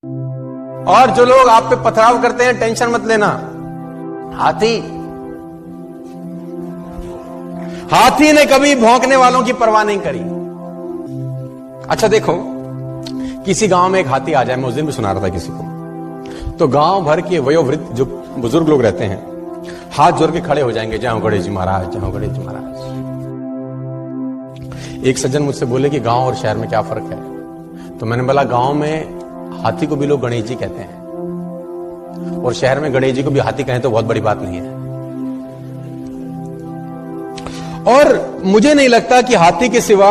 और जो लोग आप पे पथराव करते हैं, टेंशन मत लेना। हाथी ने कभी भौंकने वालों की परवाह नहीं करी। अच्छा देखो, किसी गांव में एक हाथी आ जाए, मैं उस दिन भी सुना रहा था किसी को, तो गांव भर के वयोवृद्ध जो बुजुर्ग लोग रहते हैं हाथ जोड़ के खड़े हो जाएंगे, जय हो गणेश जी महाराज, जय हो गणेश जी महाराज। एक सज्जन मुझसे बोले कि गांव और शहर में क्या फर्क है, तो मैंने बोला गांव में हाथी को भी लोग गणेश जी कहते हैं, और शहर में गणेश जी को भी हाथी कहें तो बहुत बड़ी बात नहीं है। और मुझे नहीं लगता कि हाथी के सिवा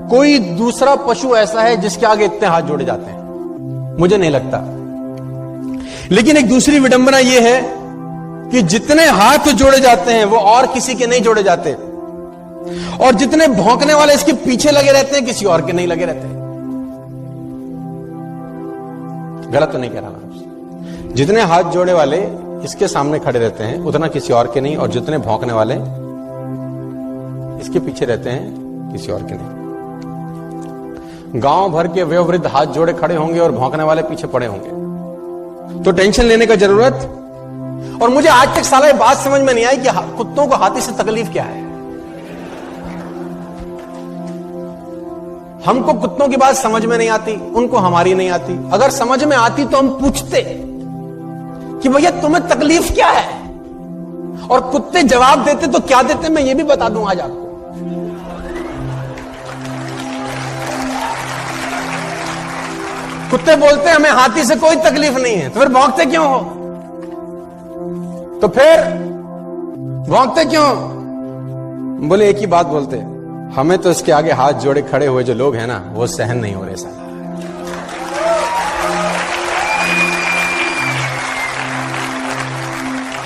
कोई दूसरा पशु ऐसा है जिसके आगे इतने हाथ जोड़े जाते हैं, मुझे नहीं लगता। लेकिन एक दूसरी विडंबना यह है कि जितने हाथ जोड़े जाते हैं वो और किसी के नहीं जोड़े जाते, और जितने भौंकने वाले इसके पीछे लगे रहते हैं किसी और के नहीं लगे रहते। गलत तो नहीं कह रहा मैं। जितने हाथ जोड़े वाले इसके सामने खड़े रहते हैं उतना किसी और के नहीं, और जितने भौंकने वाले इसके पीछे रहते हैं किसी और के नहीं। गांव भर के वयोवृद्ध हाथ जोड़े खड़े होंगे और भौंकने वाले पीछे पड़े होंगे, तो टेंशन लेने का जरूरत। और मुझे आज तक साला ये बात समझ में नहीं आई कि कुत्तों को हाथी से तकलीफ क्या है। हमको कुत्तों की बात समझ में नहीं आती, उनको हमारी नहीं आती। अगर समझ में आती तो हम पूछते कि भैया तुम्हें तकलीफ क्या है, और कुत्ते जवाब देते तो क्या देते मैं ये भी बता दूं आज आपको। कुत्ते बोलते हमें हाथी से कोई तकलीफ नहीं है, तो फिर भौंकते क्यों हो? तो फिर भौंकते क्यों? बोले एक ही बात बोलते, हमें तो इसके आगे हाथ जोड़े खड़े हुए जो लोग हैं ना, वो सहन नहीं हो रहे साला।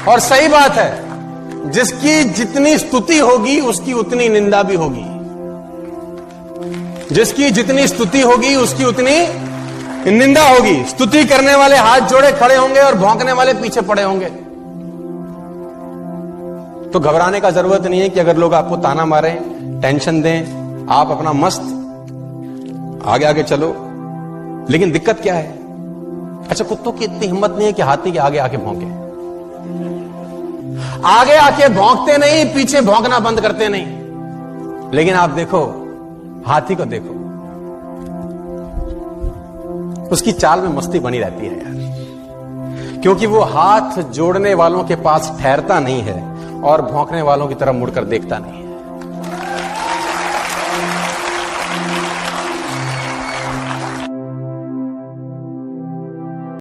और सही बात है, जिसकी जितनी स्तुति होगी उसकी उतनी निंदा भी होगी, जिसकी जितनी स्तुति होगी उसकी उतनी निंदा होगी। स्तुति करने वाले हाथ जोड़े खड़े होंगे और भौंकने वाले पीछे पड़े होंगे। तो घबराने का जरूरत नहीं है कि अगर लोग आपको ताना मारें, टेंशन दें, आप अपना मस्त आगे आगे चलो। लेकिन दिक्कत क्या है? अच्छा, कुत्तों की इतनी हिम्मत नहीं है कि हाथी के आगे आके भौंके। आगे आके भौंकते नहीं, पीछे भौंकना बंद करते नहीं। लेकिन आप देखो हाथी को, देखो उसकी चाल में मस्ती बनी रहती है यार, क्योंकि वो हाथ जोड़ने वालों के पास ठहरता नहीं है और भौंकने वालों की तरफ मुड़कर देखता नहीं।